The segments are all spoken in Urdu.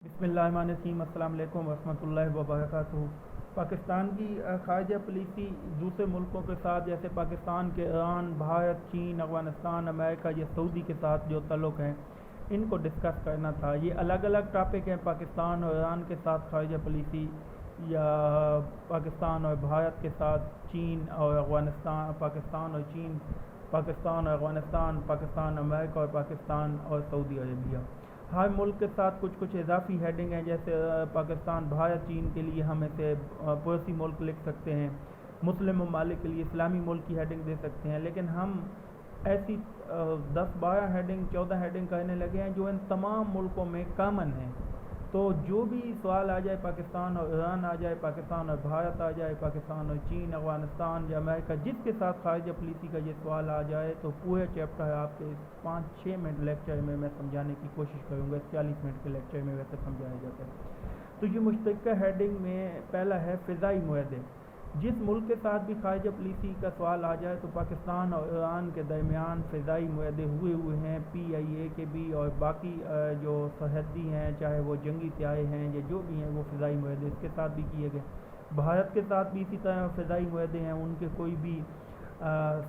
بسم اللہ الرحمن الرحیم۔ السلام علیکم ورحمۃ اللہ وبرکاتہ۔ پاکستان کی خارجہ پالیسی دوسرے ملکوں کے ساتھ جیسے پاکستان کے ایران، بھارت، چین، افغانستان، امریکہ یا سعودی کے ساتھ جو تعلق ہیں ان کو ڈسکس کرنا تھا۔ یہ الگ الگ ٹاپک ہیں، پاکستان اور ایران کے ساتھ خارجہ پالیسی یا پاکستان اور بھارت کے ساتھ چین اور افغانستان، پاکستان اور چین، پاکستان اور افغانستان، پاکستان امریکہ اور پاکستان اور سعودی عربیہ۔ ہر ملک کے ساتھ کچھ اضافی ہیڈنگ ہیں، جیسے پاکستان بھارت چین کے لیے ہم اسے پڑوسی ملک لکھ سکتے ہیں، مسلم ممالک کے لیے اسلامی ملک کی ہیڈنگ دے سکتے ہیں، لیکن ہم ایسی 10-12 ہیڈنگ 14 ہیڈنگ کرنے لگے ہیں جو ان تمام ملکوں میں کامن ہیں۔ تو جو بھی سوال آ جائے، پاکستان اور ایران آ جائے، پاکستان اور بھارت آ جائے، پاکستان اور چین، افغانستان یا امریکہ، جس کے ساتھ خارجہ پالیسی کا یہ سوال آ جائے تو پورے چیپٹر آپ کے 5-6 منٹ لیکچر میں سمجھانے کی کوشش کروں گا۔ 40 منٹ کے لیکچر میں ویسے سمجھایا جاتا ہے۔ تو یہ مشترکہ ہیڈنگ میں پہلا ہے فضائی معاہدے۔ جس ملک کے ساتھ بھی خارجہ پالیسی کا سوال آ جائے تو پاکستان اور ایران کے درمیان فضائی معاہدے ہوئے ہیں، PIA کے بھی، اور باقی جو سرحدی ہیں، چاہے وہ جنگی طیارے ہیں یا جو بھی ہیں، وہ فضائی معاہدے اس کے ساتھ بھی کیے گئے۔ بھارت کے ساتھ بھی اسی طرح فضائی معاہدے ہیں، ان کے کوئی بھی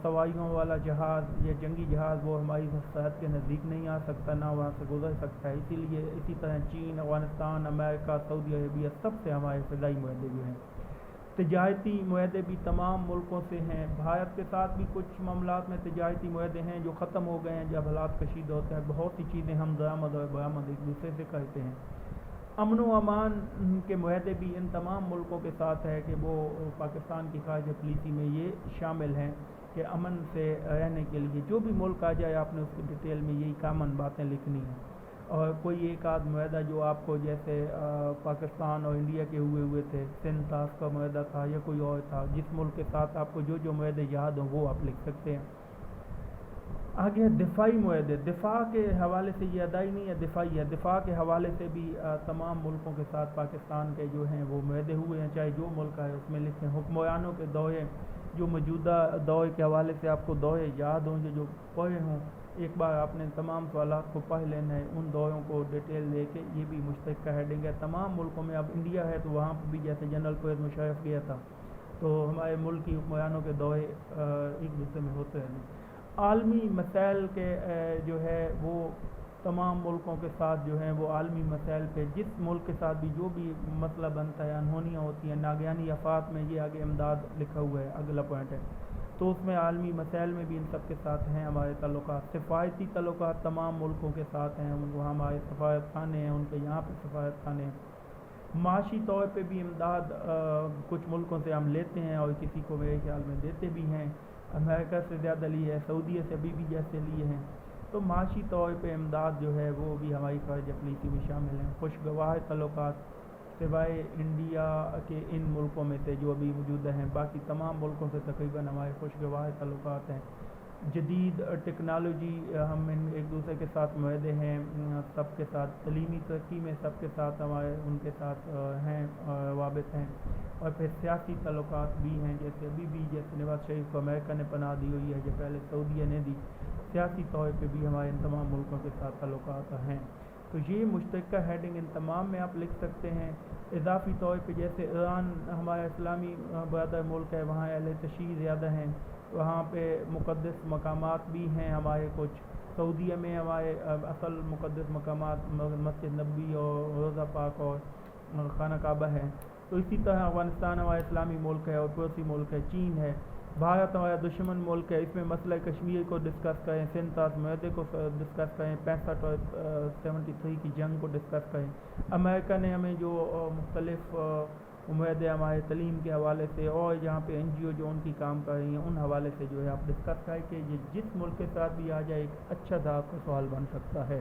سواریوں والا جہاز یا جنگی جہاز وہ ہماری سرحد کے نزدیک نہیں آ سکتا، نہ وہاں سے گزر سکتا ہے۔ اسی لیے اسی طرح چین، افغانستان، امریکہ، سعودی عربیہ، سب سے ہمارے فضائی معاہدے جو ہیں۔ تجارتی معاہدے بھی تمام ملکوں سے ہیں۔ بھارت کے ساتھ بھی کچھ معاملات میں تجارتی معاہدے ہیں جو ختم ہو گئے ہیں جب حالات کشید ہوتے ہیں۔ بہت سی چیزیں ہم درآمد اور برآمد ایک دوسرے سے کرتے ہیں۔ امن و امان کے معاہدے بھی ان تمام ملکوں کے ساتھ ہے کہ وہ پاکستان کی خارجہ پالیسی میں یہ شامل ہیں کہ امن سے رہنے کے لیے جو بھی ملک آ جائے آپ نے اس کی ڈیٹیل میں یہی کامن باتیں لکھنی ہیں۔ اور کوئی ایک آدھ معاہدہ جو آپ کو جیسے پاکستان اور انڈیا کے ہوئے تھے، سندھ طاس کا معاہدہ تھا یا کوئی اور تھا، جس ملک کے ساتھ آپ کو جو معاہدے یاد ہوں وہ آپ لکھ سکتے ہیں۔ آگے دفاعی معاہدے، دفاع کے حوالے سے یہ ادائی نہیں ہے، دفاعی ہے۔ دفاع کے حوالے سے بھی تمام ملکوں کے ساتھ پاکستان کے جو ہیں وہ معاہدے ہوئے ہیں، چاہے جو ملک آئے اس میں لکھیں۔ حکمرانوں کے دورے، جو موجودہ دور کے حوالے سے آپ کو دورے یاد ہوں جو پڑھے ہوں، ایک بار آپ نے تمام سوالات کو پڑھ لینا ہے، ان دوروں کو ڈیٹیل لے کے۔ یہ بھی مشترکہ ہیڈنگ ہے تمام ملکوں میں۔ اب انڈیا ہے تو وہاں بھی جیسے جنرل پرویز مشرف گیا تھا تو ہمارے ملک کی حکمرانوں کے دورے ایک دوسرے میں ہوتے ہیں۔ عالمی مسائل کے جو ہے وہ تمام ملکوں کے ساتھ جو ہیں وہ عالمی مسائل پہ جس ملک کے ساتھ بھی جو بھی مسئلہ بنتا ہے، انہونیاں ہوتی ہیں، ناگہانی آفات میں، یہ آگے امداد لکھا ہوا ہے، اگلا پوائنٹ ہے، تو اس میں عالمی مسائل میں بھی ان سب کے ساتھ ہیں ہمارے تعلقات۔ سفارتی تعلقات تمام ملکوں کے ساتھ ہیں، وہاں ہمارے سفارت خانے ہیں، ان کے یہاں پہ سفارت خانے ہیں۔ معاشی طور پہ بھی امداد کچھ ملکوں سے ہم لیتے ہیں اور کسی کو میرے خیال میں دیتے بھی ہیں۔ امریکہ سے زیادہ لی ہے، سعودیہ سے ابھی بھی جیسے لیے ہیں۔ تو معاشی طور پہ امداد جو ہے وہ بھی ہماری خارجہ پالیسی میں شامل ہیں۔ خوشگوار تعلقات سوائے انڈیا کے ان ملکوں میں سے جو ابھی موجودہ ہیں، باقی تمام ملکوں سے تقریباً ہمارے خوشگوار تعلقات ہیں۔ جدید ٹیکنالوجی، ہم ایک دوسرے کے ساتھ معاہدے ہیں، سب کے ساتھ تعلیمی ترقی میں سب کے ساتھ ہمارے ان کے ساتھ ہیں، روابط ہیں۔ اور پھر سیاسی تعلقات بھی ہیں، جیسے ابھی بھی جیسے نواز شریف کو امریکہ نے پناہ دی ہوئی ہے جو پہلے سعودیہ نے دی، سیاسی طور پہ بھی ہمارے ان تمام ملکوں کے ساتھ تعلقات ہیں۔ تو یہ مشترکہ ہیڈنگ ان تمام میں آپ لکھ سکتے ہیں۔ اضافی طور پہ جیسے ایران ہمارا اسلامی برادر ملک ہے، وہاں اہل تشیع زیادہ ہیں، وہاں پہ مقدس مقامات بھی ہیں ہمارے کچھ۔ سعودیہ میں ہمارے اصل مقدس مقامات مسجد نبوی اور روضہ پاک اور خانہ کعبہ ہیں۔ تو اسی طرح افغانستان ہمارا اسلامی ملک ہے اور پڑوسی ملک ہے، چین ہے۔ بھارت ہمارا دشمن ملک ہے، اس میں مسئلہ کشمیر کو ڈسکس کریں، سندھ طاس معاہدے کو ڈسکس کریں، 65 اور 73 کی جنگ کو ڈسکس کریں۔ امریکہ نے ہمیں جو مختلف معاہدے ہمارے تعلیم کے حوالے سے اور جہاں پہ NGO جو ان کی کام کر رہی ہیں ان حوالے سے جو ہے آپ ڈسکس کریں کہ یہ جس ملک کے ساتھ بھی آ جائے ایک اچھا سا آپ کا سوال بن سکتا ہے۔